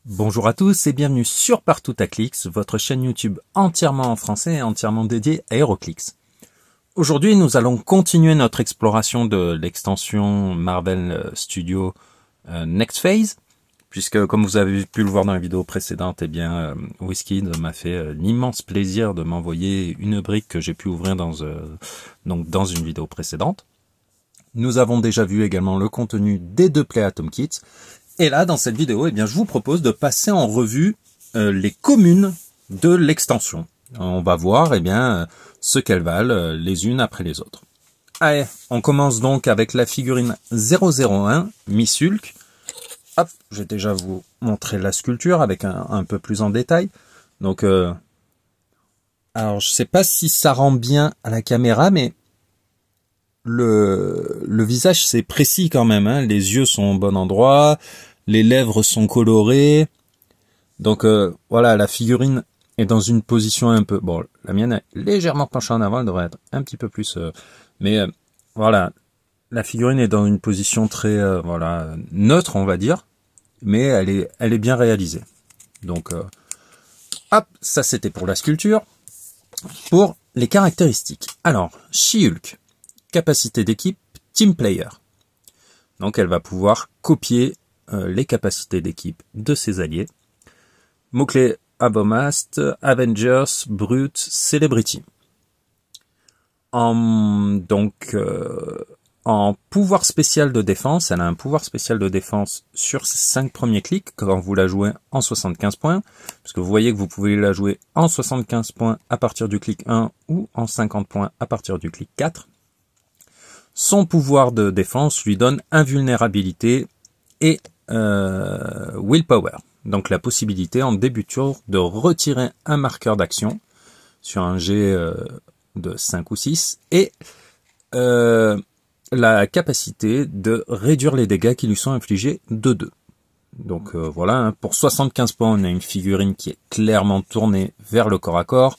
Bonjour à tous et bienvenue sur Partout à Clix, votre chaîne YouTube entièrement en français et entièrement dédiée à HeroClix. Aujourd'hui, nous allons continuer notre exploration de l'extension Marvel Studios Next Phase, puisque comme vous avez pu le voir dans la vidéo précédente, WizKid m'a fait l'immense plaisir de m'envoyer une brique que j'ai pu ouvrir dans une vidéo précédente. Nous avons déjà vu également le contenu des deux Play Atom Kits. Et là, dans cette vidéo, je vous propose de passer en revue les communes de l'extension. On va voir ce qu'elles valent les unes après les autres. Allez, on commence donc avec la figurine 001, Miss Hulk. Hop, je vais déjà vous montrer la sculpture avec un peu plus en détail. Donc, alors je sais pas si ça rend bien à la caméra, mais le visage c'est précis quand même, hein. Les yeux sont au bon endroit, les lèvres sont colorées. Donc voilà, la figurine est dans une position un peu... Bon, la mienne est légèrement penchée en avant, elle devrait être un petit peu plus... voilà, la figurine est dans une position très neutre, on va dire, mais elle est bien réalisée. Donc, hop, ça c'était pour la sculpture. Pour les caractéristiques. Alors, She-Hulk. Capacité d'équipe, Team Player. Donc elle va pouvoir copier les capacités d'équipe de ses alliés. Mot-clé Abomast, Avengers, Brute, Celebrity. En pouvoir spécial de défense, elle a un pouvoir spécial de défense sur ses 5 premiers clics quand vous la jouez en 75 points. Parce que vous voyez que vous pouvez la jouer en 75 points à partir du clic 1 ou en 50 points à partir du clic 4. Son pouvoir de défense lui donne invulnérabilité et willpower. Donc la possibilité en début de tour de retirer un marqueur d'action sur un jet de 5 ou 6 et la capacité de réduire les dégâts qui lui sont infligés de 2. Donc voilà, hein, pour 75 points, on a une figurine qui est clairement tournée vers le corps à corps,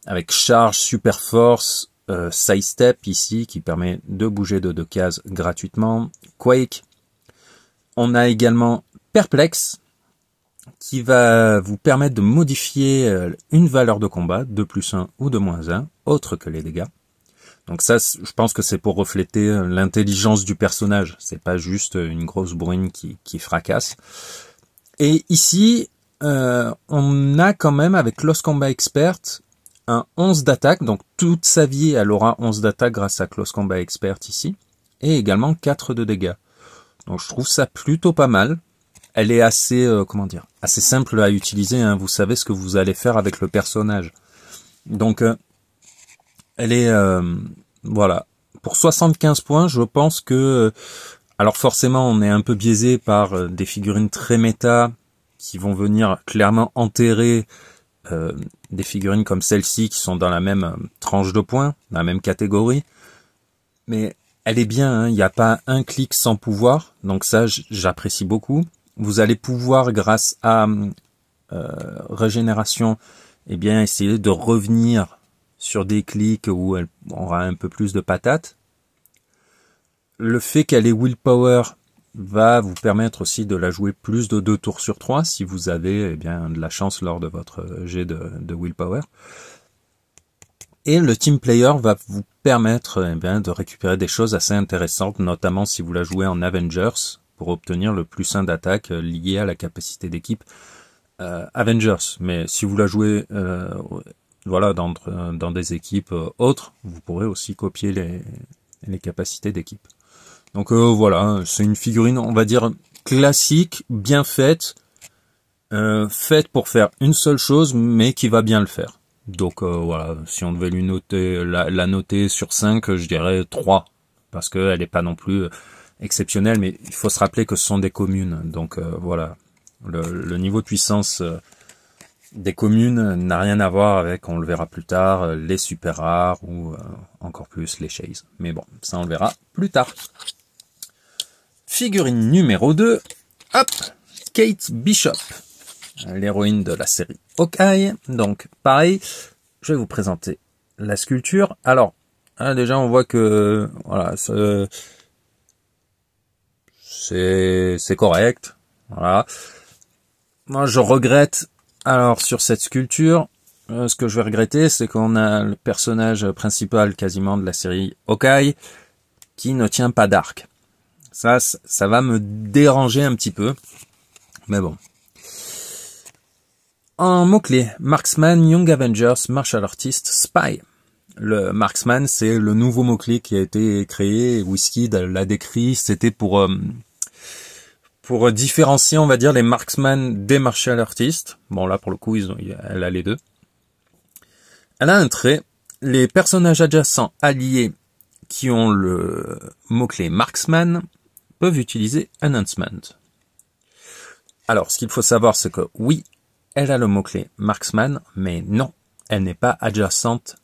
avec charge, super force, side step ici qui permet de bouger de 2 cases gratuitement, Quake. On a également Perplex qui va vous permettre de modifier une valeur de combat de +1 ou de -1 autre que les dégâts. Donc ça, je pense que c'est pour refléter l'intelligence du personnage, c'est pas juste une grosse bourrine qui fracasse. Et ici, on a quand même avec Close Combat Expert un 11 d'attaque, donc toute sa vie elle aura 11 d'attaque grâce à Close Combat Expert ici, et également 4 de dégâts. Donc je trouve ça plutôt pas mal. Elle est assez, assez simple à utiliser, hein. Vous savez ce que vous allez faire avec le personnage. Donc elle est, voilà, pour 75 points, je pense que, alors forcément on est un peu biaisé par des figurines très méta qui vont venir clairement enterrer des figurines comme celle-ci qui sont dans la même tranche de points, dans la même catégorie, mais elle est bien, hein, il n'y a pas un clic sans pouvoir, donc ça j'apprécie beaucoup. Vous allez pouvoir grâce à régénération, essayer de revenir sur des clics où elle aura un peu plus de patates. Le fait qu'elle ait willpower va vous permettre aussi de la jouer plus de 2 tours sur 3 si vous avez de la chance lors de votre jet de willpower. Et le team player va vous permettre de récupérer des choses assez intéressantes, notamment si vous la jouez en Avengers, pour obtenir le +1 d'attaque lié à la capacité d'équipe Avengers. Mais si vous la jouez dans des équipes autres, vous pourrez aussi copier les capacités d'équipe. Donc voilà, c'est une figurine, on va dire, classique, bien faite, faite pour faire une seule chose, mais qui va bien le faire. Donc voilà, si on devait lui noter, la noter sur 5, je dirais 3, parce qu'elle n'est pas non plus exceptionnelle, mais il faut se rappeler que ce sont des communes. Donc voilà, le niveau de puissance des communes n'a rien à voir avec, on le verra plus tard, les super rares ou encore plus les chase. Mais bon, ça on le verra plus tard. Figurine numéro 2, hop, Kate Bishop, l'héroïne de la série Hawkeye. Donc pareil, je vais vous présenter la sculpture. Alors, déjà on voit que voilà, c'est correct. Voilà. Moi, je regrette, alors sur cette sculpture, ce que je vais regretter, c'est qu'on a le personnage principal quasiment de la série Hawkeye qui ne tient pas d'arc. Ça va me déranger un petit peu, mais bon. En mots-clés, Marksman, Young Avengers, Martial Artist, Spy. Le Marksman, c'est le nouveau mot-clé qui a été créé, Whisky l'a décrit, c'était pour différencier, on va dire, les Marksman des Martial Artists. Bon, là, pour le coup, elle a les deux. Elle a un trait. Les personnages adjacents alliés qui ont le mot-clé Marksman peuvent utiliser Enhancement. Alors, ce qu'il faut savoir, c'est que oui, elle a le mot-clé Marksman, mais non, elle n'est pas adjacente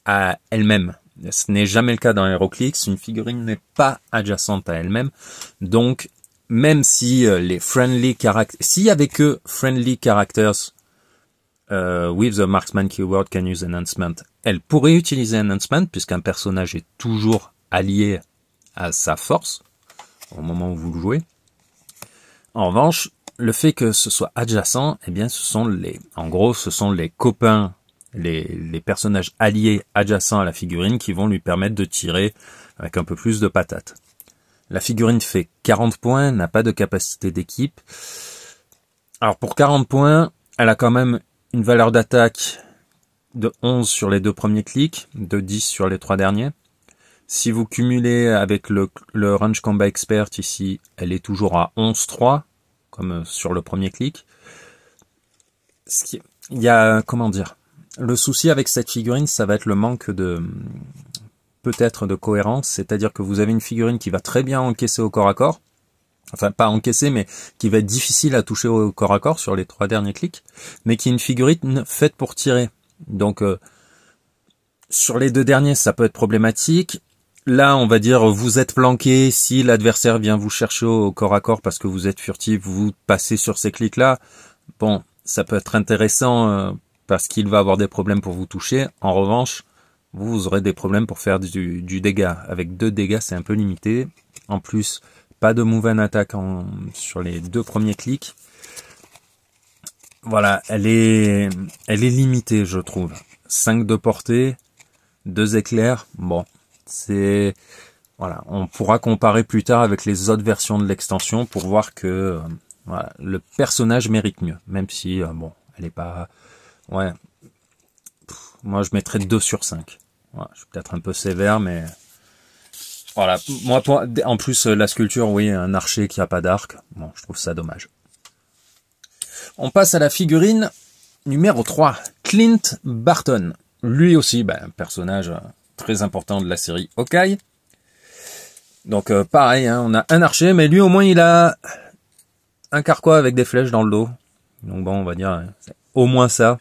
à elle-même. Ce n'est jamais le cas dans HeroClix, une figurine n'est pas adjacente à elle-même. Donc, même si les friendly characters, s'il y avait que friendly characters with the marksman keyword can use enhancement, elle pourrait utiliser enhancement puisqu'un personnage est toujours allié à sa force au moment où vous le jouez. En revanche, le fait que ce soit adjacent, eh bien, ce sont les copains, les personnages alliés adjacents à la figurine qui vont lui permettre de tirer avec un peu plus de patate. La figurine fait 40 points, n'a pas de capacité d'équipe. Alors pour 40 points, elle a quand même une valeur d'attaque de 11 sur les 2 premiers clics, de 10 sur les 3 derniers. Si vous cumulez avec le Range Combat Expert ici, elle est toujours à 11,3, comme sur le premier clic. Il y a, comment dire, le souci avec cette figurine, ça va être le manque peut-être de cohérence, c'est-à-dire que vous avez une figurine qui va très bien encaisser au corps à corps, enfin pas encaisser, mais qui va être difficile à toucher au corps à corps sur les 3 derniers clics, mais qui est une figurine faite pour tirer. Donc sur les 2 derniers, ça peut être problématique. Là, on va dire, vous êtes planqué, si l'adversaire vient vous chercher au corps à corps parce que vous êtes furtif, vous passez sur ces clics-là, bon, ça peut être intéressant parce qu'il va avoir des problèmes pour vous toucher. En revanche, vous aurez des problèmes pour faire du dégât. Avec 2 dégâts, c'est un peu limité. En plus, pas de move and attack sur les 2 premiers clics. Voilà, elle est limitée, je trouve. 5 de portée, 2 éclairs, bon, c'est... Voilà, on pourra comparer plus tard avec les autres versions de l'extension pour voir que voilà, le personnage mérite mieux. Même si, bon, elle est pas... Ouais, moi je mettrais 2 sur 5. Voilà, je suis peut-être un peu sévère, mais voilà. Moi, en plus, la sculpture, oui, un archer qui a pas d'arc. Bon, je trouve ça dommage. On passe à la figurine numéro 3, Clint Barton. Lui aussi, un personnage très important de la série Hawkeye. Donc pareil, hein, on a un archer, mais lui au moins il a un carquois avec des flèches dans le dos. Donc bon, on va dire au moins ça.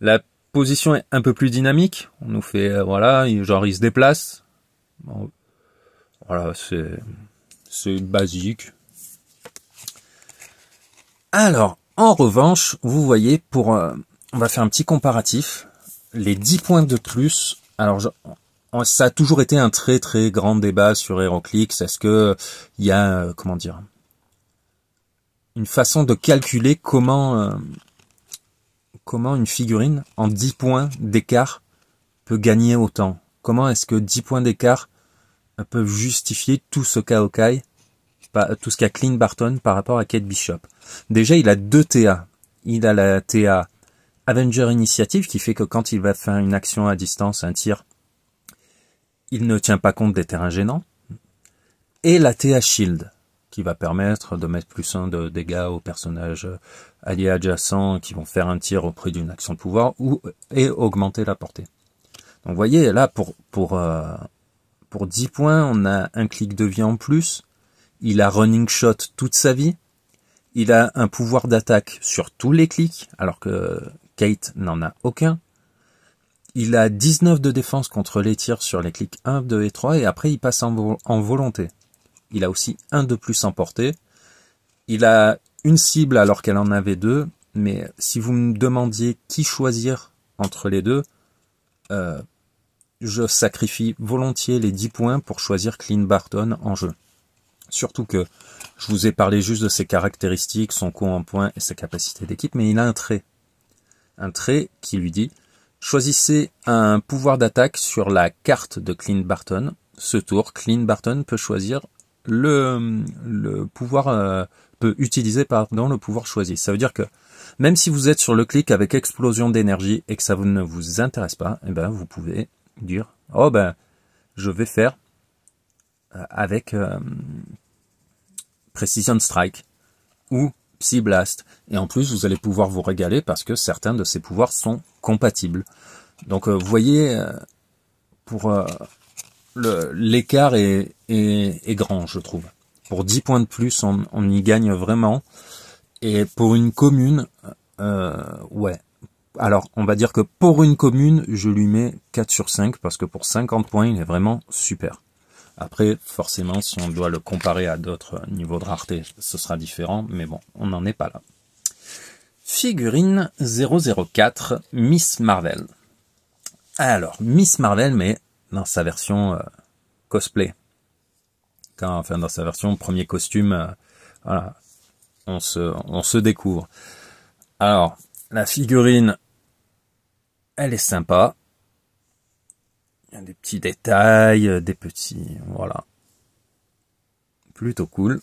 La position est un peu plus dynamique. On nous fait, voilà, genre il se déplace. Bon, voilà, c'est basique. Alors, en revanche, vous voyez, on va faire un petit comparatif. Les 10 points de plus, alors ça a toujours été un très très grand débat sur HeroClix. Est-ce que il y a, comment dire, une façon de calculer comment une figurine en 10 points d'écart peut gagner autant? Comment est-ce que 10 points d'écart peuvent justifier tout ce qu'a Hawkeye, tout ce qu'a Clint Barton par rapport à Kate Bishop? Déjà, il a 2 TA. Il a la TA Avenger Initiative qui fait que quand il va faire une action à distance, un tir, il ne tient pas compte des terrains gênants. Et la TA Shield qui va permettre de mettre plus 1 de dégâts aux personnages alliés adjacents qui vont faire un tir auprès d'une action de pouvoir et augmenter la portée. Donc vous voyez, là, pour 10 points, on a un clic de vie en plus. Il a running shot toute sa vie. Il a un pouvoir d'attaque sur tous les clics, alors que Kate n'en a aucun. Il a 19 de défense contre les tirs sur les clics 1, 2 et 3, et après il passe en volonté. Il a aussi 1 de plus en portée. Il a une cible alors qu'elle en avait 2, mais si vous me demandiez qui choisir entre les deux, je sacrifie volontiers les 10 points pour choisir Clint Barton en jeu. Surtout que Je vous ai parlé juste de ses caractéristiques, son coût en points et sa capacité d'équipe, mais il a un trait. Un trait qui lui dit « Choisissez un pouvoir d'attaque sur la carte de Clint Barton. Ce tour, Clint Barton peut choisir le pouvoir, peut utiliser le pouvoir choisi. » Ça veut dire que même si vous êtes sur le clic avec explosion d'énergie et que ça ne vous intéresse pas, eh ben vous pouvez dire « Oh ben, je vais faire avec Precision Strike ou Psy Blast. » Et en plus, vous allez pouvoir vous régaler parce que certains de ces pouvoirs sont compatibles. Donc, vous voyez, pour l'écart est grand, je trouve. Pour 10 points de plus, on y gagne vraiment. Et pour une commune, ouais. Alors, on va dire que pour une commune, je lui mets 4 sur 5 parce que pour 50 points, il est vraiment super. Après, forcément, si on doit le comparer à d'autres niveaux de rareté, ce sera différent, mais bon, on n'en est pas là. Figurine 004, Miss Marvel. Alors, Miss Marvel, mais dans sa version cosplay. Enfin, dans sa version premier costume, voilà, on se découvre. Alors, la figurine, elle est sympa. Il y a des petits détails, des petits... Voilà. Plutôt cool.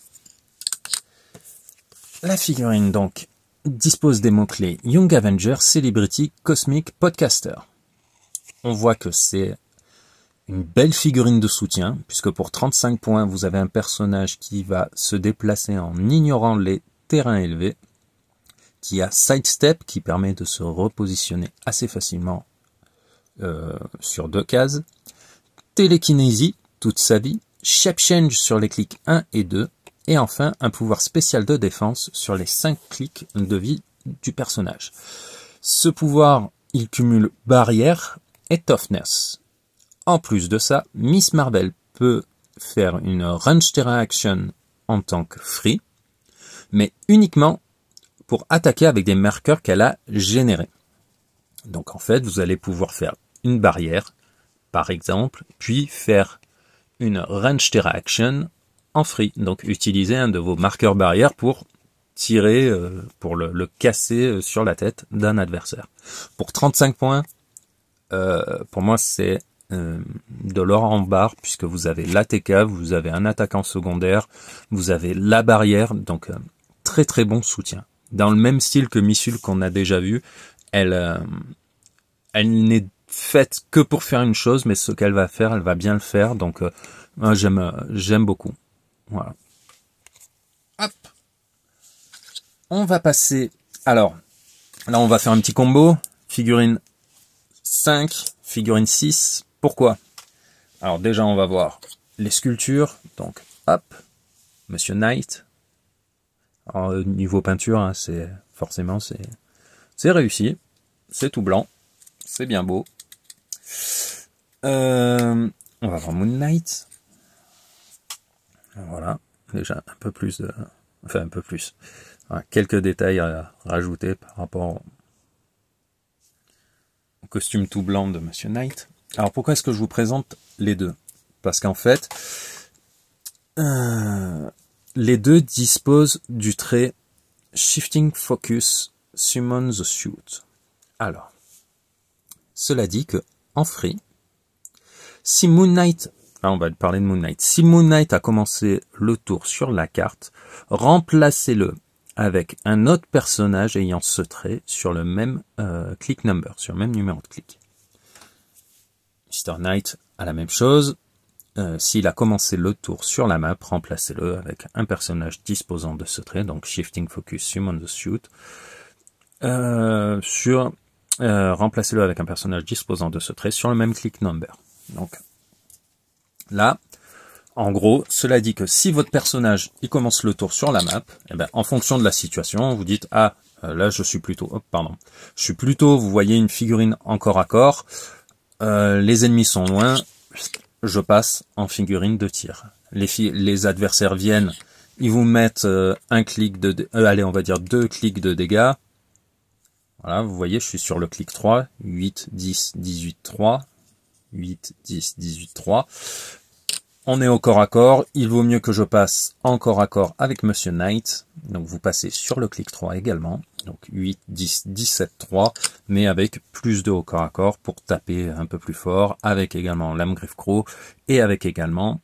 La figurine, donc, dispose des mots-clés Young Avenger, Celebrity, Cosmic, Podcaster. On voit que c'est une belle figurine de soutien, puisque pour 35 points, vous avez un personnage qui va se déplacer en ignorant les terrains élevés, qui a Sidestep, qui permet de se repositionner assez facilement sur 2 cases, Télékinésie, toute sa vie, Shape Change sur les clics 1 et 2, et enfin un pouvoir spécial de défense sur les 5 clics de vie du personnage. Ce pouvoir, il cumule barrière et toughness. En plus de ça, Miss Marvel peut faire une range terrain action en tant que free, mais uniquement pour attaquer avec des marqueurs qu'elle a générés. Donc en fait, vous allez pouvoir faire une barrière, par exemple, puis faire une range terrain action en free. Donc utiliser un de vos marqueurs barrières pour tirer, pour le casser sur la tête d'un adversaire. Pour 35 points, pour moi c'est de l'or en barre, puisque vous avez l'ATK, vous avez un attaquant secondaire, vous avez la barrière, donc très très bon soutien. Dans le même style que Missul qu'on a déjà vu, elle n'est faite que pour faire une chose, mais ce qu'elle va faire, elle va bien le faire, donc moi j'aime beaucoup. Voilà. Hop. On va passer, alors, là on va faire un petit combo, figurine 5, figurine 6, pourquoi? Alors déjà on va voir les sculptures, donc hop, Monsieur Knight. Alors niveau peinture, hein, c'est réussi, c'est tout blanc, c'est bien beau. On va voir Moon Knight. Voilà, déjà un peu plus de, enfin un peu plus. Voilà, quelques détails à rajouter par rapport au costume tout blanc de Monsieur Knight. Alors pourquoi est-ce que je vous présente les deux? Parce qu'en fait, les deux disposent du trait Shifting Focus Summon the Suit. Alors, cela dit que en free, si Moon Knight, là on va parler de Moon Knight, si Moon Knight a commencé le tour sur la carte, remplacez-le avec un autre personnage ayant ce trait sur le même click number, sur le même numéro de clic. Mr. Knight a la même chose. S'il a commencé le tour sur la map, remplacez-le avec un personnage disposant de ce trait, donc Shifting Focus Summon the Suit. Remplacez-le avec un personnage disposant de ce trait sur le même click number. Donc là, en gros, cela dit que si votre personnage il commence le tour sur la map, eh ben, en fonction de la situation, vous dites ah là je suis plutôt, vous voyez une figurine en corps à corps, les ennemis sont loin, je passe en figurine de tir. Les adversaires viennent, ils vous mettent un clic de, allez on va dire 2 clics de dégâts. Voilà, vous voyez, je suis sur le clic 3, 8, 10, 18, 3, 8, 10, 18, 3. On est au corps à corps, il vaut mieux que je passe en corps à corps avec Monsieur Knight. Donc vous passez sur le clic 3 également. Donc 8, 10, 17, 3, mais avec plus de au corps à corps pour taper un peu plus fort, avec également lame griffe croc et avec également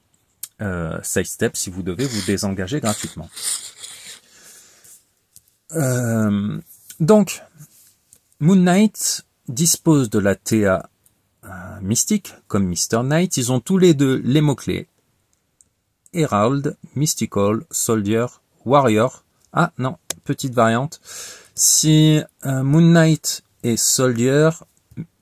side step si vous devez vous désengager gratuitement. Donc, Moon Knight dispose de la TA mystique, comme Mr. Knight. Ils ont tous les deux les mots-clés. Herald, Mystical, Soldier, Warrior. Ah non, petite variante. Si Moon Knight est Soldier,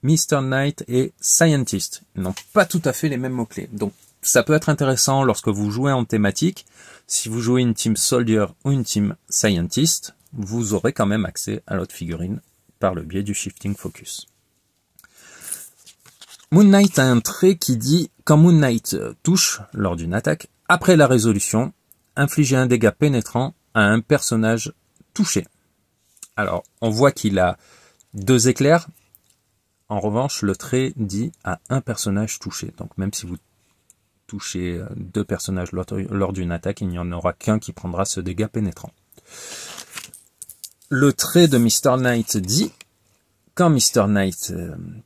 Mr. Knight est Scientist. Ils n'ont pas tout à fait les mêmes mots-clés. Donc, ça peut être intéressant lorsque vous jouez en thématique. Si vous jouez une team Soldier ou une team Scientist, vous aurez quand même accès à l'autre figurine par le biais du Shifting Focus. Moon Knight a un trait qui dit « Quand Moon Knight touche lors d'une attaque, après la résolution, infligez un dégât pénétrant à un personnage touché. » Alors, on voit qu'il a 2 éclairs. En revanche, le trait dit à un personnage touché. Donc, même si vous touchez 2 personnages lors d'une attaque, il n'y en aura qu'un qui prendra ce dégât pénétrant. Le trait de Mr. Knight dit « Quand Mr. Knight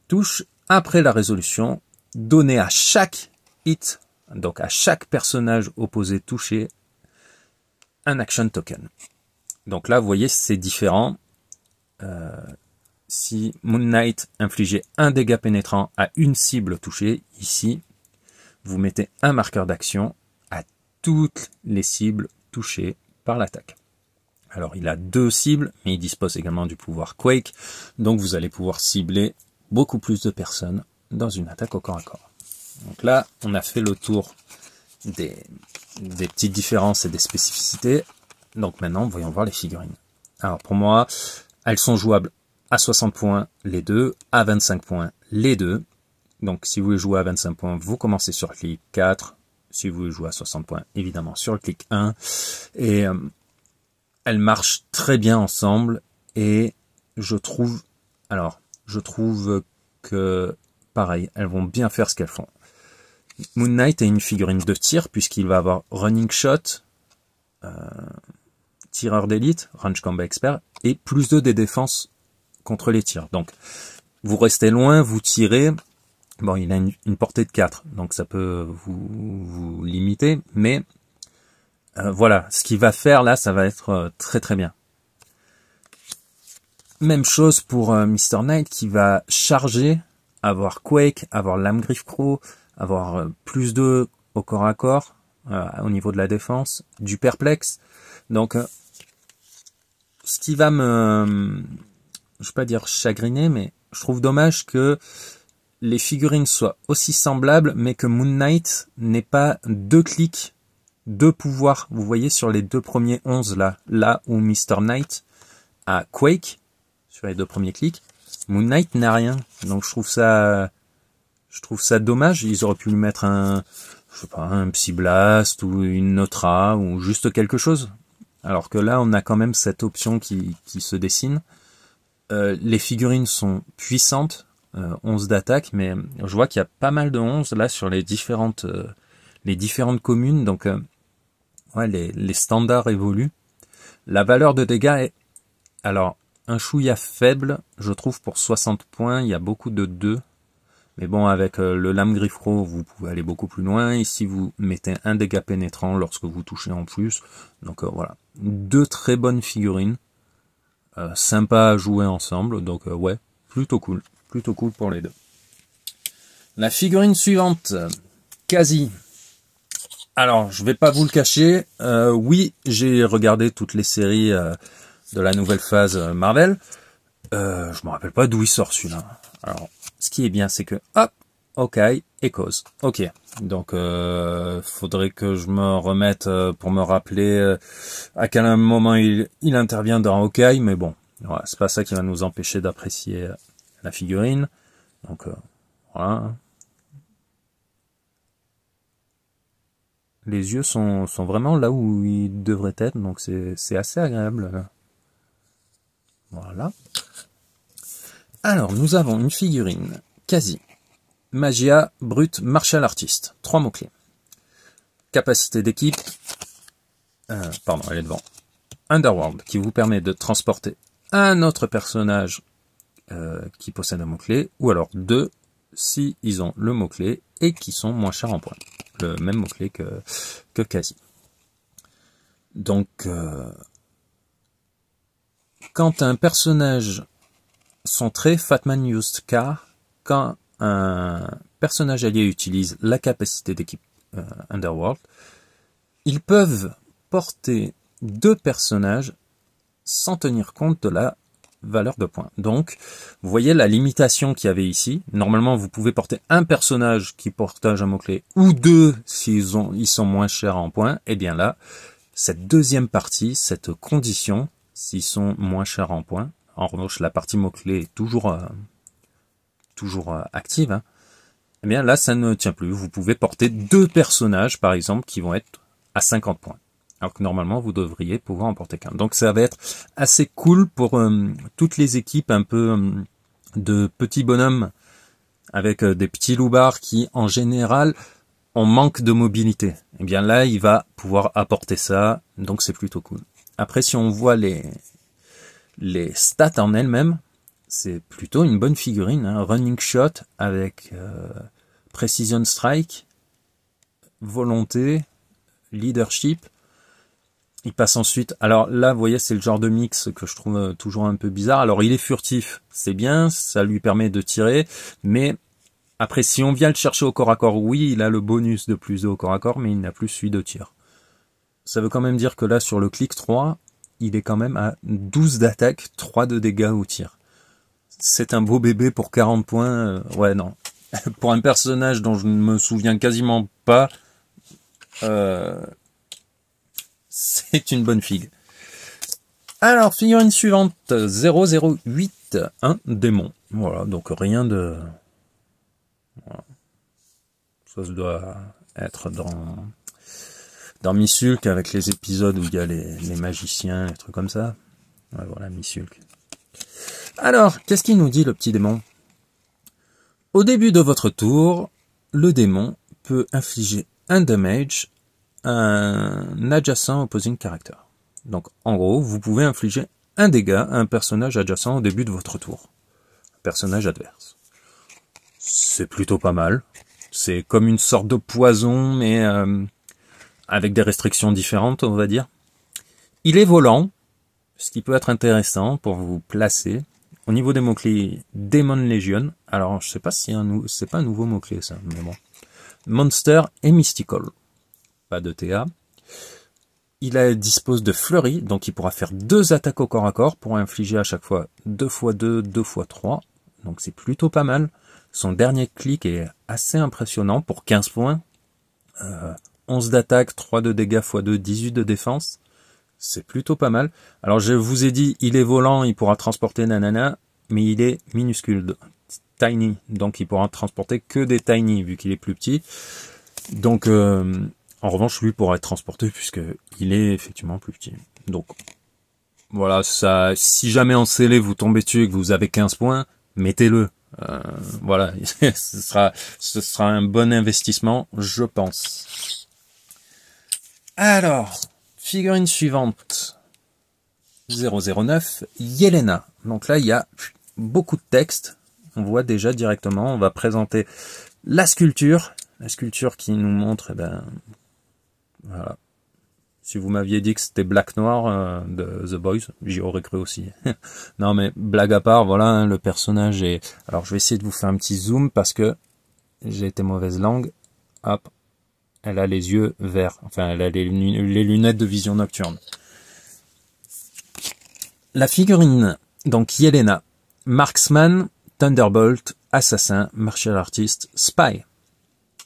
touche, après la résolution, donnez à chaque hit, donc à chaque personnage opposé touché, un action token. » Donc là, vous voyez, c'est différent. Si Moon Knight infligeait un dégât pénétrant à une cible touchée, ici, vous mettez un marqueur d'action à toutes les cibles touchées par l'attaque. Alors, il a 2 cibles, mais il dispose également du pouvoir Quake, donc vous allez pouvoir cibler beaucoup plus de personnes dans une attaque au corps à corps. Donc là, on a fait le tour des petites différences et des spécificités. Donc maintenant, voyons voir les figurines. Alors pour moi, elles sont jouables à 60 points les deux, à 25 points les deux. Donc si vous voulez jouer à 25 points, vous commencez sur le clic 4. Si vous voulez jouer à 60 points, évidemment sur le clic 1. Et elles marchent très bien ensemble. Et je trouve que, pareil, elles vont bien faire ce qu'elles font. Moon Knight est une figurine de tir, puisqu'il va avoir Running Shot, tireur d'élite, Range Combat Expert, et plus 2 des défenses contre les tirs. Donc, vous restez loin, vous tirez. Bon, il a une portée de 4, donc ça peut vous limiter, mais voilà, ce qu'il va faire là, ça va être très très bien. Même chose pour Mr. Knight qui va charger, avoir Quake, avoir lame griffe croc, avoir plus 2 au corps à corps, au niveau de la défense, du perplexe. Donc, ce qui va me, je vais pas dire chagriner, mais je trouve dommage que les figurines soient aussi semblables, mais que Moon Knight n'ait pas 2 clics, 2 pouvoirs. Vous voyez sur les 2 premiers 11 là où Mr. Knight a Quake, sur les 2 premiers clics, Moon Knight n'a rien. Donc je trouve ça dommage. Ils auraient pu lui mettre un Psy Blast ou une Notra ou juste quelque chose. Alors que là, on a quand même cette option qui se dessine. Les figurines sont puissantes, 11 d'attaque, mais je vois qu'il y a pas mal de 11 là sur les différentes communes. Donc ouais, les standards évoluent. La valeur de dégâts est alors un chouïa faible, je trouve, pour 60 points. Il y a beaucoup de 2. Mais bon, avec le lame griffe croc, vous pouvez aller beaucoup plus loin. Ici, vous mettez un dégât pénétrant lorsque vous touchez en plus. Donc voilà, 2 très bonnes figurines. Sympa à jouer ensemble. Donc ouais, plutôt cool pour les deux. La figurine suivante, Quasi. Alors, je vais pas vous le cacher. Oui, j'ai regardé toutes les séries de la nouvelle phase Marvel. Je me rappelle pas d'où il sort celui-là. Alors, ce qui est bien, c'est que, hop, Hawkeye et Cause. Ok. Donc, faudrait que je me remette pour me rappeler à quel moment il intervient dans Hawkeye, mais bon, voilà, c'est pas ça qui va nous empêcher d'apprécier la figurine. Donc, voilà. Les yeux sont vraiment là où ils devraient être, donc c'est assez agréable. Voilà. Alors, nous avons une figurine Quasi, Magia, Brute, Martial Artist. 3 mots-clés. capacité d'équipe, pardon, elle est devant, Underworld, qui vous permet de transporter un autre personnage qui possède un mot-clé, ou alors deux si ils ont le mot-clé et qui sont moins chers en points. Le même mot-clé que quasi. Donc, quand un personnage, son trait Fatman Used Car, quand un personnage allié utilise la capacité d'équipe Underworld, ils peuvent porter deux personnages sans tenir compte de la valeur de points. Donc, vous voyez la limitation qu'il y avait ici. Normalement, vous pouvez porter un personnage qui partage un mot-clé ou deux s'ils sont moins chers en points. Et bien là, cette deuxième partie, cette condition, s'ils sont moins chers en points, en revanche, la partie mot-clé est toujours active, hein, eh bien là, ça ne tient plus. Vous pouvez porter deux personnages, par exemple, qui vont être à 50 points. Alors que normalement, vous devriez pouvoir en porter qu'un. Donc ça va être assez cool pour toutes les équipes un peu de petits bonhommes avec des petits loupards qui, en général, ont manque de mobilité. Et bien là, il va pouvoir apporter ça, donc c'est plutôt cool. Après, si on voit les stats en elles-mêmes, c'est plutôt une bonne figurine. Hein. Running Shot avec Precision Strike, Volonté, Leadership. Il passe ensuite, alors là, vous voyez, c'est le genre de mix que je trouve toujours un peu bizarre. Alors, il est furtif, c'est bien, ça lui permet de tirer, mais après, si on vient le chercher au corps à corps, oui, il a le bonus de plus au corps à corps, mais il n'a plus celui de tir. Ça veut quand même dire que là, sur le clic 3, il est quand même à 12 d'attaque, 3 de dégâts au tir. C'est un beau bébé pour 40 points, ouais, non. Pour un personnage dont je ne me souviens quasiment pas, c'est une bonne figue. Alors, figurine suivante, 008, un démon. Voilà, donc rien de... Voilà. Ça doit être dans Missulk, avec les épisodes où il y a les magiciens, les trucs comme ça. Ouais, voilà, Missulk. Alors, qu'est-ce qu'il nous dit, le petit démon? Au début de votre tour, le démon peut infliger un damage à un adjacent opposing character. Donc, en gros, vous pouvez infliger un dégât à un personnage adjacent au début de votre tour. Un personnage adverse. C'est plutôt pas mal. C'est comme une sorte de poison, mais avec des restrictions différentes, on va dire. Il est volant, ce qui peut être intéressant pour vous placer. Au niveau des mots-clés, Demon Legion. Alors, je sais pas si c'est pas un nouveau mot-clé, ça, mais bon. Monster et Mystical. Pas de TA. Il dispose de Flurry, donc il pourra faire 2 attaques au corps à corps pour infliger à chaque fois 2 x 2, 2 x 3. Donc c'est plutôt pas mal. Son dernier clic est assez impressionnant pour 15 points. 11 d'attaque, 3 de dégâts x 2, 18 de défense. C'est plutôt pas mal. Alors je vous ai dit, il est volant, il pourra transporter nanana, mais il est minuscule, tiny. Donc il pourra transporter que des tiny, vu qu'il est plus petit. Donc en revanche, lui pourra être transporté, puisqu'il est effectivement plus petit. Donc voilà, ça, si jamais en scellé vous tombez dessus et que vous avez 15 points, mettez-le. Voilà, ce sera un bon investissement, je pense. Alors, figurine suivante, 009, Yelena. Donc là, il y a beaucoup de texte. On voit déjà directement, on va présenter la sculpture qui nous montre, voilà. Si vous m'aviez dit que c'était Black Noir de The Boys, j'y aurais cru aussi. Non mais blague à part, voilà, hein, le personnage est... Alors je vais essayer de vous faire un petit zoom parce que j'ai été mauvaise langue. Hop, elle a les yeux verts, enfin elle a les lunettes de vision nocturne. La figurine, donc Yelena, Marksman, Thunderbolt, Assassin, Martial Artist, Spy.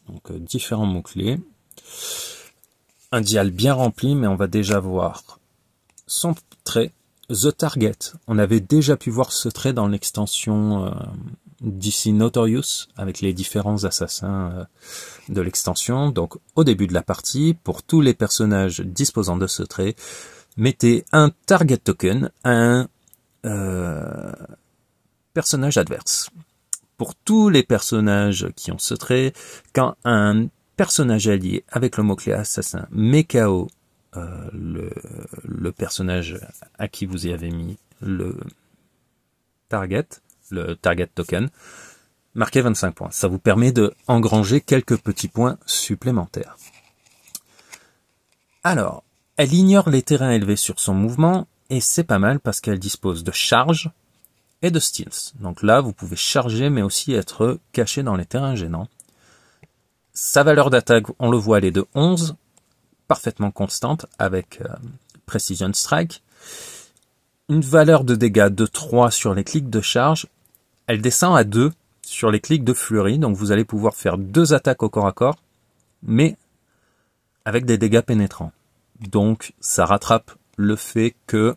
Donc différents mots-clés. Un dial bien rempli, mais on va déjà voir son trait, The Target. On avait déjà pu voir ce trait dans l'extension DC Notorious, avec les différents assassins de l'extension. Donc au début de la partie, pour tous les personnages disposant de ce trait, mettez un Target Token à un personnage adverse. Pour tous les personnages qui ont ce trait, quand un personnage allié avec le mot-clé assassin met KO le personnage à qui vous y avez mis le target token, marquez 25 points. Ça vous permet de engranger quelques petits points supplémentaires. Alors, elle ignore les terrains élevés sur son mouvement, et c'est pas mal parce qu'elle dispose de charge et de stealth. Donc là, vous pouvez charger, mais aussi être caché dans les terrains gênants. Sa valeur d'attaque, on le voit, elle est de 11, parfaitement constante, avec Precision Strike. Une valeur de dégâts de 3 sur les clics de charge. Elle descend à 2 sur les clics de fleurie, donc vous allez pouvoir faire 2 attaques au corps à corps, mais avec des dégâts pénétrants. Donc ça rattrape le fait que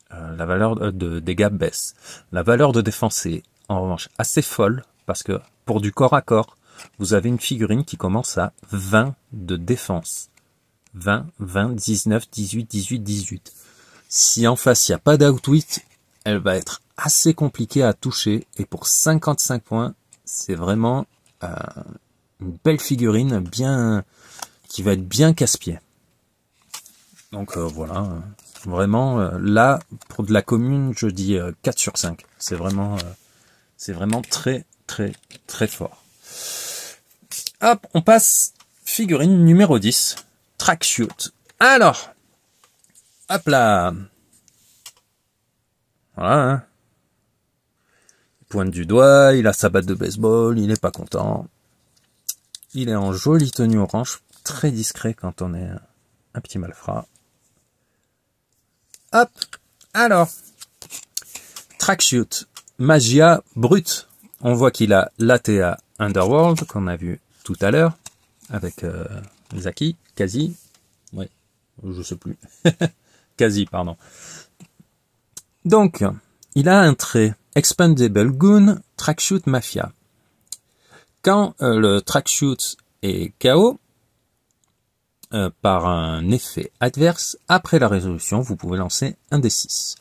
la valeur de dégâts baisse. La valeur de défense est en revanche assez folle, parce que pour du corps à corps, vous avez une figurine qui commence à 20 de défense. 20, 20, 19, 18, 18, 18. Si en face il n'y a pas d'outwit, elle va être assez compliquée à toucher, et pour 55 points, c'est vraiment une belle figurine qui va être bien casse-pied. Donc voilà, vraiment là, pour de la commune, je dis 4 sur 5. C'est vraiment très très très fort. Hop, on passe figurine numéro 10, Tracksuit. Alors, hop là. Voilà. Hein. Il pointe du doigt, il a sa batte de baseball, il est pas content. Il est en jolie tenue orange, très discret quand on est un petit malfrat. Hop, alors. Tracksuit, magia brute. On voit qu'il a l'ATA Underworld, qu'on a vu tout à l'heure, avec Zaki, Kazi. Ouais, je sais plus. Kazi, pardon. Donc, il a un trait Expendable Goon, Tracksuit Mafia. Quand le Tracksuit est KO, par un effet adverse, après la résolution, vous pouvez lancer un D6.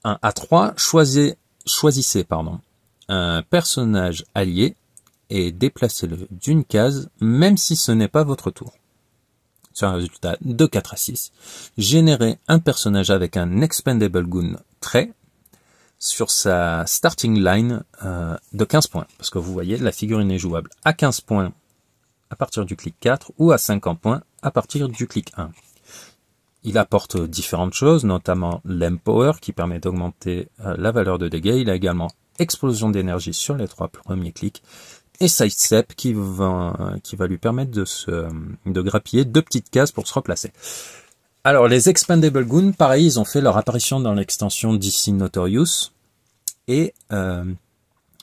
Un A3, choisissez un personnage allié et déplacez-le d'une case, même si ce n'est pas votre tour. Sur un résultat de 4 à 6, générez un personnage avec un Expendable Goon trait sur sa starting line de 15 points. Parce que vous voyez, la figurine est jouable à 15 points à partir du clic 4 ou à 50 points à partir du clic 1. Il apporte différentes choses, notamment l'Empower qui permet d'augmenter la valeur de dégâts. Il a également explosion d'énergie sur les 3 premiers clics. Et Sidestep qui va lui permettre de grappiller 2 petites cases pour se replacer. Alors les Expendable Goons, pareil, ils ont fait leur apparition dans l'extension DC Notorious. Et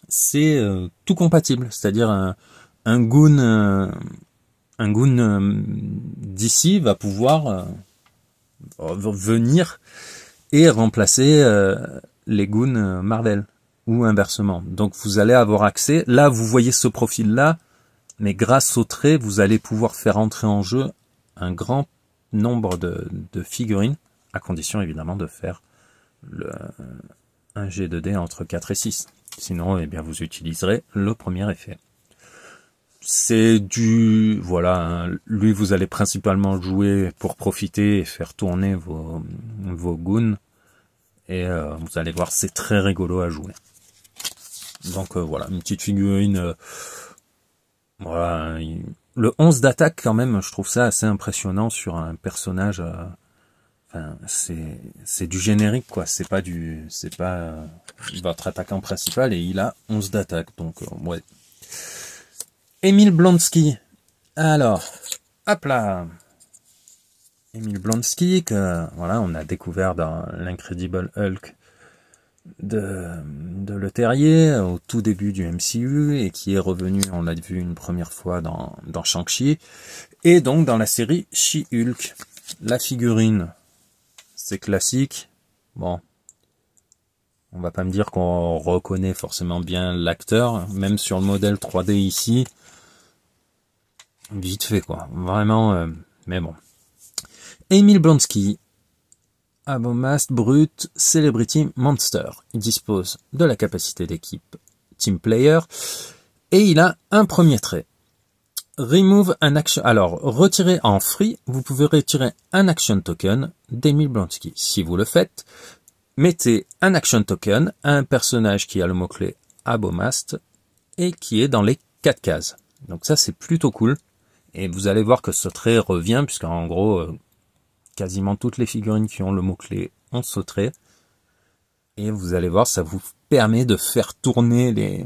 c'est tout compatible, c'est-à-dire un goon DC va pouvoir venir et remplacer les goons Marvel. Ou inversement. Donc vous allez avoir accès, là vous voyez ce profil-là, mais grâce au trait, vous allez pouvoir faire entrer en jeu un grand nombre de figurines, à condition évidemment de faire un jet de dés entre 4 et 6. Sinon, eh bien, vous utiliserez le premier effet. C'est voilà, hein, lui vous allez principalement jouer pour profiter et faire tourner vos goons, et vous allez voir, c'est très rigolo à jouer. Donc voilà, une petite figurine, voilà, le 11 d'attaque quand même, je trouve ça assez impressionnant sur un personnage, enfin, c'est du générique quoi, c'est pas votre attaquant principal, et il a 11 d'attaque, donc ouais. Emil Blonsky, alors, hop là, Emil Blonsky, que voilà, on a découvert dans l'Incredible Hulk de Le Terrier au tout début du MCU, et qui est revenu, on l'a vu une première fois dans Shang-Chi, et donc dans la série She-Hulk. La figurine, c'est classique, bon, on va pas me dire qu'on reconnaît forcément bien l'acteur, même sur le modèle 3D ici, vite fait quoi, vraiment, mais bon. Emil Blonsky, Abomasque Brute Celebrity Monster. Il dispose de la capacité d'équipe Team Player, et il a un premier trait. Remove an action. Alors, retirer en free, vous pouvez retirer un action token d'Emil Blonsky. Si vous le faites, mettez un action token à un personnage qui a le mot-clé Abomast et qui est dans les 4 cases. Donc ça, c'est plutôt cool. Et vous allez voir que ce trait revient, puisqu'en gros, quasiment toutes les figurines qui ont le mot-clé ont ce trait. Et vous allez voir, ça vous permet de faire tourner les,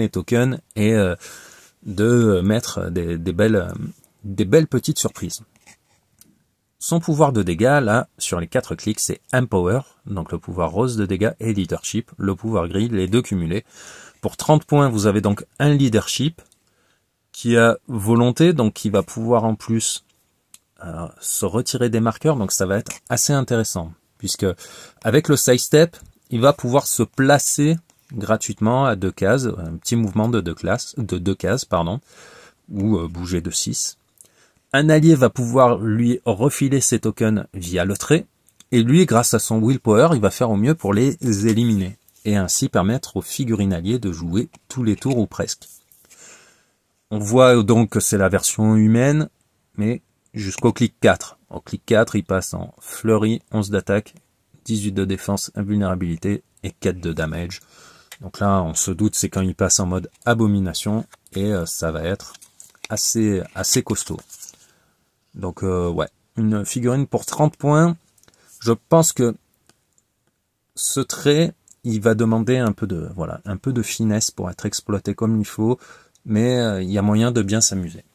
tokens et de mettre des belles petites surprises. Son pouvoir de dégâts, là, sur les 4 clics, c'est Empower, donc le pouvoir rose de dégâts, et Leadership, le pouvoir gris, les deux cumulés. Pour 30 points, vous avez donc un Leadership qui a volonté, donc qui va pouvoir en plus se retirer des marqueurs, donc ça va être assez intéressant, puisque avec le side step, il va pouvoir se placer gratuitement à 2 cases, un petit mouvement de 2 cases, ou bouger de 6. Un allié va pouvoir lui refiler ses tokens via le trait, et lui, grâce à son willpower, il va faire au mieux pour les éliminer, et ainsi permettre aux figurines alliées de jouer tous les tours ou presque. On voit donc que c'est la version humaine, mais jusqu'au clic 4. Au clic 4, il passe en fleurie, 11 d'attaque, 18 de défense, invulnérabilité et 4 de damage. Donc là, on se doute, c'est quand il passe en mode abomination, et ça va être assez costaud. Donc ouais, une figurine pour 30 points. Je pense que ce trait, il va demander un peu de finesse pour être exploité comme il faut, mais il y a moyen de bien s'amuser.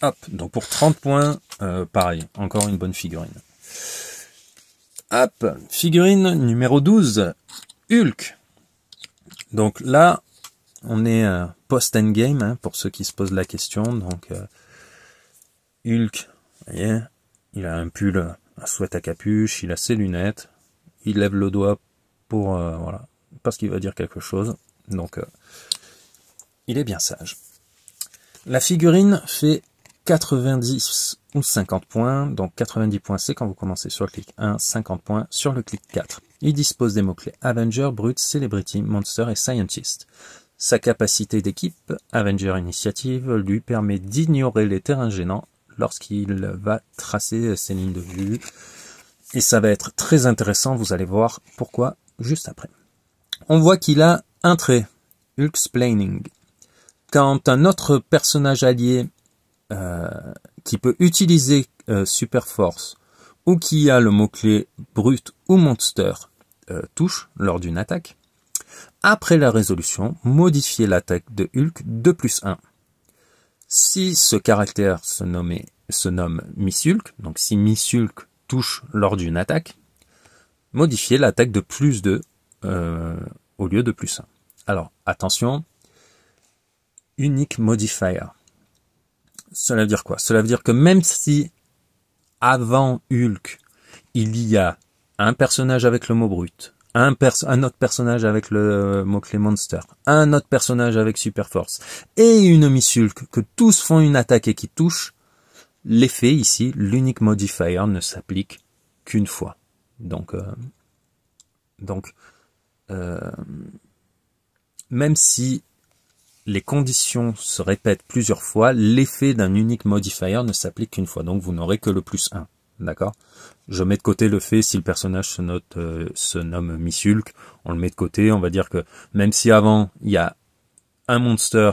Hop, donc pour 30 points, pareil, encore une bonne figurine. Hop, figurine numéro 12, Hulk. Donc là, on est post-endgame, hein, pour ceux qui se posent la question. Donc Hulk, vous voyez, il a un pull, un sweat à capuche, il a ses lunettes, il lève le doigt pour, voilà, parce qu'il va dire quelque chose. Donc il est bien sage. La figurine fait 90 ou 50 points, donc 90 points c'est quand vous commencez sur le clic 1, 50 points sur le clic 4. Il dispose des mots-clés Avenger, Brute, Celebrity, Monster et Scientist. Sa capacité d'équipe, Avenger Initiative, lui permet d'ignorer les terrains gênants lorsqu'il va tracer ses lignes de vue. Et ça va être très intéressant, vous allez voir pourquoi juste après. On voit qu'il a un trait, Hulksplaining. Quand un autre personnage allié qui peut utiliser Super Force ou qui a le mot-clé Brute ou Monster touche lors d'une attaque, après la résolution, modifiez l'attaque de Hulk de +1. Si ce caractère se nomme Miss Hulk, donc si Miss Hulk touche lors d'une attaque, modifiez l'attaque de +2 au lieu de +1. Alors, attention, Unique Modifier. Cela veut dire quoi? Cela veut dire que même si avant Hulk, il y a un personnage avec le mot brut, un autre personnage avec le mot-clé Monster, un autre personnage avec Super Force, et une Miss Hulk, que tous font une attaque et qui touchent, l'effet ici, l'Unique Modifier, ne s'applique qu'une fois. Donc même si les conditions se répètent plusieurs fois, l'effet d'un unique modifier ne s'applique qu'une fois, donc vous n'aurez que le +1, d'accord? Je mets de côté le fait si le personnage se nomme Miss Hulk, on le met de côté, on va dire que même si avant il y a un monster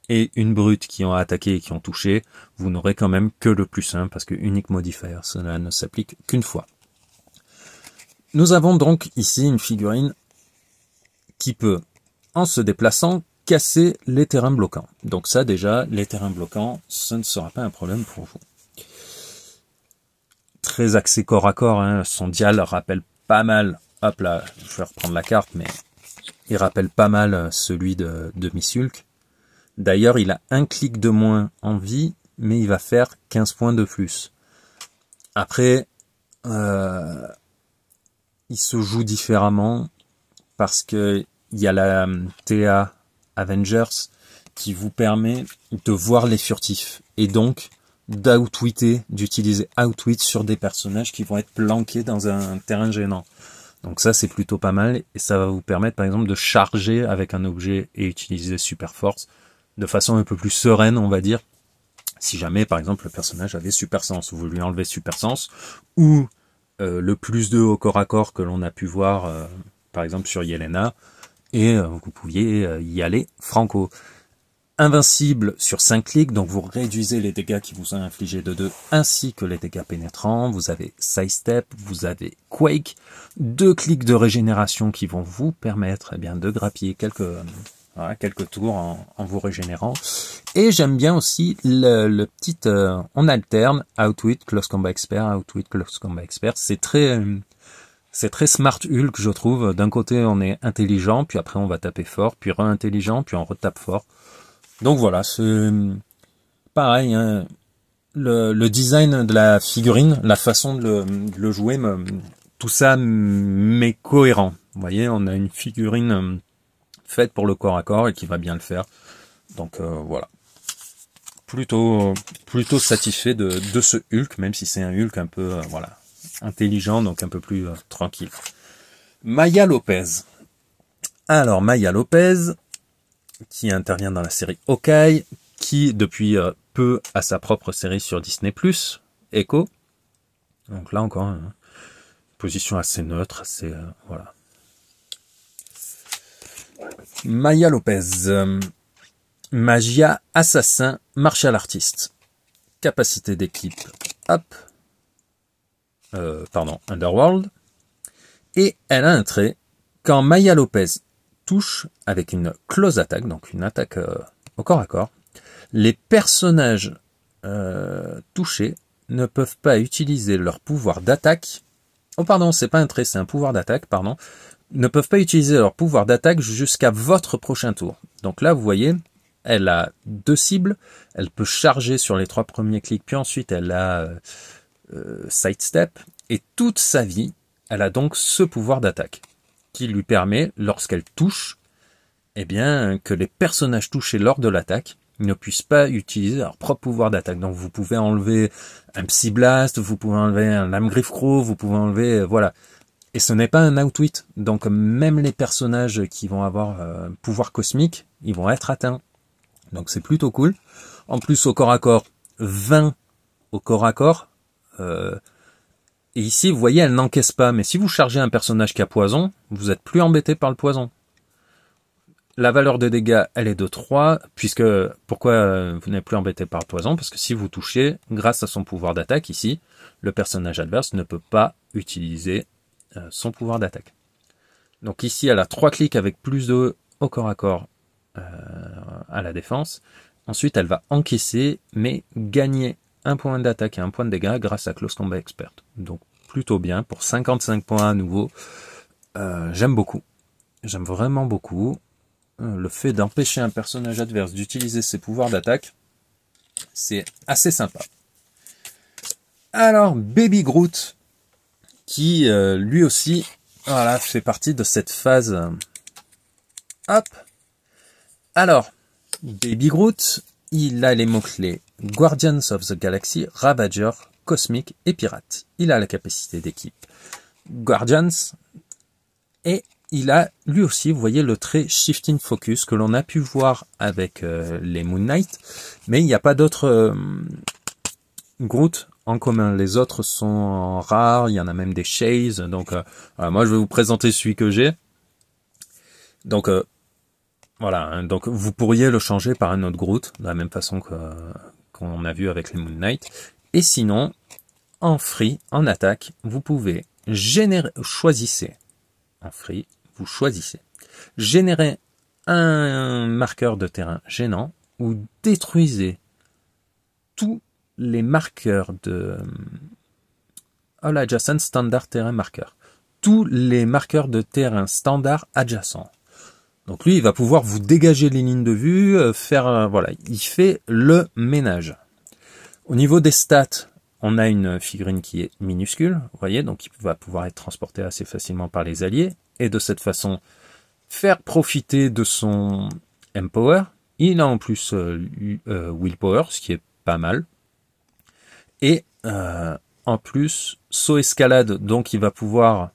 et une brute qui ont attaqué et qui ont touché, vous n'aurez quand même que le +1, parce que unique modifier, cela ne s'applique qu'une fois. Nous avons donc ici une figurine qui peut, en se déplaçant, casser les terrains bloquants. Donc ça déjà, les terrains bloquants, ce ne sera pas un problème pour vous. Très axé corps à corps, hein, son dial rappelle pas mal, hop là, je vais reprendre la carte, mais il rappelle pas mal celui de Miss Hulk. D'ailleurs, il a un clic de moins en vie, mais il va faire 15 points de plus. Après, il se joue différemment, parce que il y a la TA Avengers qui vous permet de voir les furtifs et donc d'utiliser Outwit sur des personnages qui vont être planqués dans un terrain gênant. Donc ça c'est plutôt pas mal et ça va vous permettre par exemple de charger avec un objet et utiliser Super Force. de façon un peu plus sereine, on va dire. Si jamais, par exemple, le personnage avait super sens, vous lui enlevez super sens, ou le +2 au corps à corps que l'on a pu voir, par exemple, sur Yelena, et vous pouviez y aller franco. Invincible sur 5 clics, donc vous réduisez les dégâts qui vous sont infligés de 2, ainsi que les dégâts pénétrants. Vous avez Sidestep, vous avez Quake, 2 clics de régénération qui vont vous permettre de grappiller quelques tours en vous régénérant. Et j'aime bien aussi le petit, on alterne Outwit, Close Combat Expert, Outwit, Close Combat Expert. C'est très smart Hulk, je trouve. D'un côté, on est intelligent, puis après on va taper fort, puis re-intelligent, puis on retape fort. Donc voilà, c'est pareil, hein, le design de la figurine, la façon de le jouer, tout ça m'est cohérent. Vous voyez, on a une figurine faite pour le corps à corps et qui va bien le faire. Donc voilà, plutôt satisfait de ce Hulk, même si c'est un Hulk un peu voilà, intelligent, donc un peu plus tranquille. Maya Lopez. Alors Maya Lopez, qui intervient dans la série Hawkeye, qui depuis peu a sa propre série sur Disney+, Echo. Donc là encore, une position assez neutre, assez voilà. Maya Lopez, magia, assassin, martial artiste, capacité d'équipe, Underworld, et elle a un trait, quand Maya Lopez touche avec une close attack, donc une attaque au corps à corps, les personnages touchés ne peuvent pas utiliser leur pouvoir d'attaque. Oh pardon, c'est pas un trait, c'est un pouvoir d'attaque, pardon. Ne peuvent pas utiliser leur pouvoir d'attaque jusqu'à votre prochain tour. Donc là, vous voyez, elle a 2 cibles, elle peut charger sur les 3 premiers clics, puis ensuite elle a sidestep, et toute sa vie, elle a donc ce pouvoir d'attaque, qui lui permet, lorsqu'elle touche, que les personnages touchés lors de l'attaque ne puissent pas utiliser leur propre pouvoir d'attaque. Donc vous pouvez enlever un Psy Blast, vous pouvez enlever un Lame Griffe Crow, vous pouvez enlever, voilà. Et ce n'est pas un Outwit, donc même les personnages qui vont avoir pouvoir cosmique, ils vont être atteints. Donc c'est plutôt cool. En plus au corps à corps, 20 au corps à corps, et ici, vous voyez, elle n'encaisse pas. Mais si vous chargez un personnage qui a poison, vous êtes plus embêté par le poison. La valeur de dégâts, elle est de 3, puisque, pourquoi vous n'êtes plus embêté par le poison? Parce que si vous touchez, grâce à son pouvoir d'attaque, ici, le personnage adverse ne peut pas utiliser son pouvoir d'attaque. Donc ici, elle a 3 clics avec +2 au corps à corps à la défense. Ensuite, elle va encaisser, mais gagner un point d'attaque et un point de dégâts grâce à Close Combat Expert. Donc plutôt bien, pour 55 points à nouveau. J'aime beaucoup. J'aime vraiment beaucoup. Le fait d'empêcher un personnage adverse d'utiliser ses pouvoirs d'attaque, c'est assez sympa. Alors, Baby Groot, qui lui aussi, voilà, fait partie de cette phase. Hop. Alors, Baby Groot, il a les mots-clés Guardians of the Galaxy, Ravager, Cosmic et Pirate. Il a la capacité d'équipe Guardians et il a lui aussi, vous voyez, le trait Shifting Focus que l'on a pu voir avec les Moon Knight, mais il n'y a pas d'autres Groot en commun. Les autres sont rares, il y en a même des Shays, donc moi je vais vous présenter celui que j'ai. Donc voilà, hein, donc vous pourriez le changer par un autre Groot, de la même façon qu'on a vu avec les Moon Knight. Et sinon, en free, en attaque, vous pouvez choisissez, en free, vous choisissez, générer un marqueur de terrain gênant ou détruisez tous les marqueurs de All Adjacent Standard Terrain Marker. Tous les marqueurs de terrain standard adjacents. Donc lui, il va pouvoir vous dégager les lignes de vue, voilà, il fait le ménage. Au niveau des stats, on a une figurine qui est minuscule, vous voyez, donc il va pouvoir être transporté assez facilement par les alliés, et de cette façon, faire profiter de son Empower. Il a en plus Willpower, ce qui est pas mal. Et en plus, saut escalade, donc il va pouvoir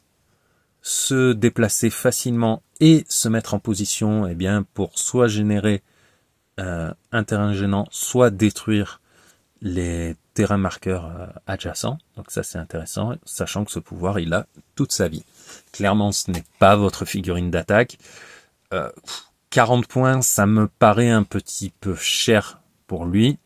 se déplacer facilement et se mettre en position pour soit générer un terrain gênant, soit détruire les terrains marqueurs adjacents. Donc ça c'est intéressant, sachant que ce pouvoir il a toute sa vie. Clairement ce n'est pas votre figurine d'attaque. 40 points, ça me paraît un petit peu cher pour lui.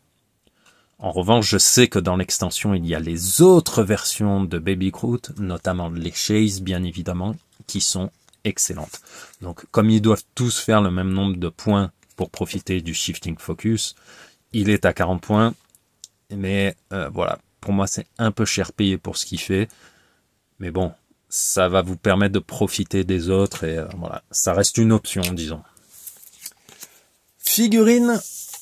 En revanche, je sais que dans l'extension, il y a les autres versions de Baby Groot, notamment les Chase, bien évidemment, qui sont excellentes. Donc, comme ils doivent tous faire le même nombre de points pour profiter du Shifting Focus, il est à 40 points. Mais voilà, pour moi, c'est un peu cher payé pour ce qu'il fait. Mais bon, ça va vous permettre de profiter des autres et voilà, ça reste une option, disons. Figurine.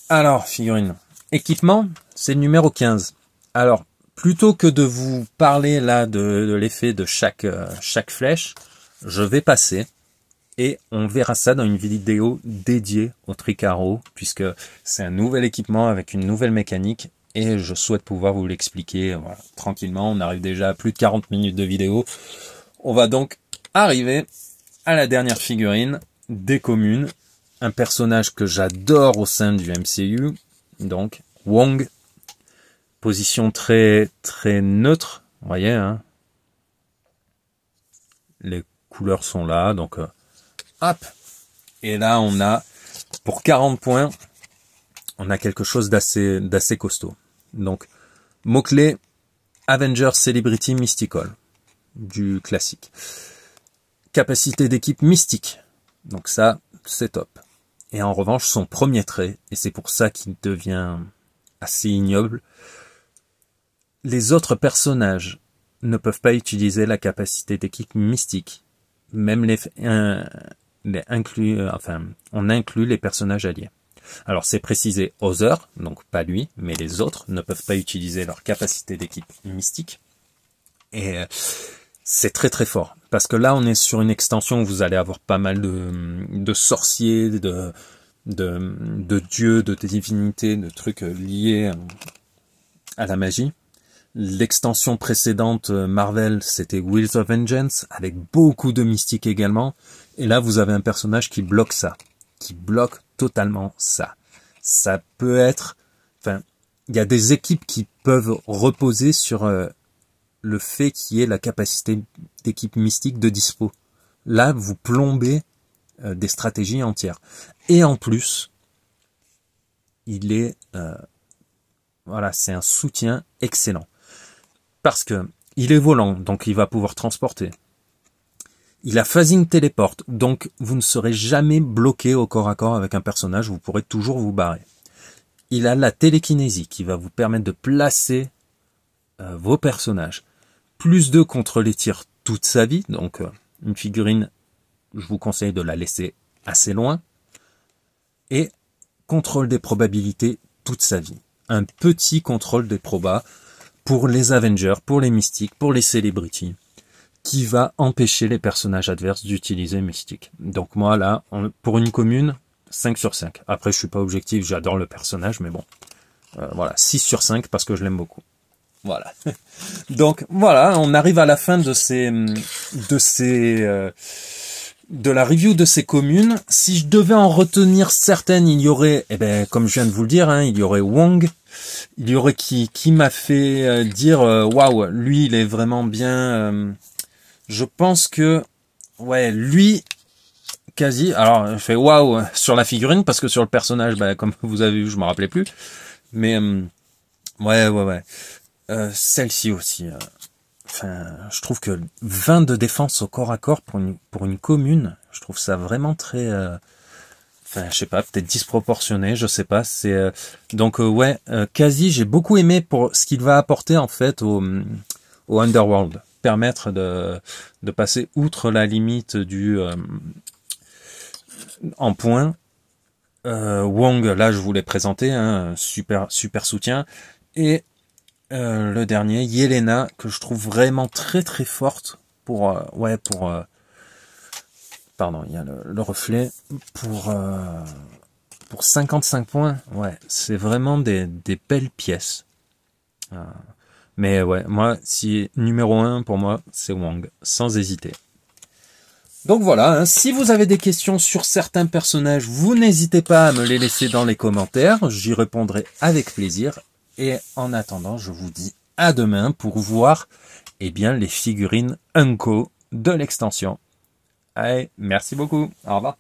Alors, figurine. Équipement, c'est le numéro 15. Alors, plutôt que de vous parler là de l'effet de chaque flèche, je vais passer et on verra ça dans une vidéo dédiée au Tricaro, puisque c'est un nouvel équipement avec une nouvelle mécanique et je souhaite pouvoir vous l'expliquer voilà, tranquillement. On arrive déjà à plus de 40 minutes de vidéo. On va donc arriver à la dernière figurine des communes. Un personnage que j'adore au sein du MCU, donc Wong, position très neutre, vous voyez, hein. Les couleurs sont là, donc hop, et là on a, pour 40 points, on a quelque chose d'assez costaud. Donc, mot-clé, Avengers Celebrity Mystical, du classique. Capacité d'équipe mystique, donc ça, c'est top. Et en revanche, son premier trait, et c'est pour ça qu'il devient assez ignoble, les autres personnages ne peuvent pas utiliser la capacité d'équipe mystique. Même on inclut les personnages alliés. Alors c'est précisé Other, donc pas lui, mais les autres ne peuvent pas utiliser leur capacité d'équipe mystique. Et c'est très fort. Parce que là, on est sur une extension où vous allez avoir pas mal de sorciers, de dieux, de divinités, de trucs liés à la magie. L'extension précédente, Marvel, c'était Wheels of Vengeance, avec beaucoup de mystique également. Et là, vous avez un personnage qui bloque ça. Qui bloque totalement ça. Ça peut être... Enfin, il y a des équipes qui peuvent reposer sur... le fait qu'il y ait la capacité d'équipe mystique de dispo. Là, vous plombez des stratégies entières. Et en plus, il est... voilà, c'est un soutien excellent. Parce que il est volant, donc il va pouvoir transporter. Il a phasing téléporte, donc vous ne serez jamais bloqué au corps à corps avec un personnage, vous pourrez toujours vous barrer. Il a la télékinésie qui va vous permettre de placer vos personnages. Plus 2 contre les tirs toute sa vie, donc une figurine, je vous conseille de la laisser assez loin. Et contrôle des probabilités toute sa vie. Un petit contrôle des probas pour les Avengers, pour les Mystiques, pour les Celebrity, qui va empêcher les personnages adverses d'utiliser Mystique. Donc moi là, pour une commune, 5 sur 5. Après je suis pas objectif, j'adore le personnage, mais bon, voilà, 6 sur 5 parce que je l'aime beaucoup. Voilà. Donc voilà, on arrive à la fin de la review de ces communes. Si je devais en retenir certaines, il y aurait, comme je viens de vous le dire, hein, il y aurait Wong. Il y aurait qui m'a fait dire waouh, lui il est vraiment bien. Je pense que ouais, lui quasi. Alors je fais waouh sur la figurine parce que sur le personnage, comme vous avez vu, je me rappelais plus. Mais ouais. Celle-ci aussi. Enfin, je trouve que 20 de défense au corps à corps pour une commune, je trouve ça vraiment très... Enfin, je sais pas, peut-être disproportionné, je sais pas. C'est donc ouais, quasi, j'ai beaucoup aimé pour ce qu'il va apporter en fait au Underworld, permettre de passer outre la limite du en points. Wong, là, je vous l'ai présenté, hein, super soutien. Et le dernier, Yelena, que je trouve vraiment très forte pour pardon, il y a le reflet pour 55 points. Ouais, c'est vraiment des belles pièces. Mais ouais, moi, si numéro 1 pour moi, c'est Wong, sans hésiter. Donc voilà, hein, si vous avez des questions sur certains personnages, vous n'hésitez pas à me les laisser dans les commentaires, j'y répondrai avec plaisir. Et en attendant, je vous dis à demain pour voir eh bien, les figurines Unco de l'extension. Allez, merci beaucoup, au revoir.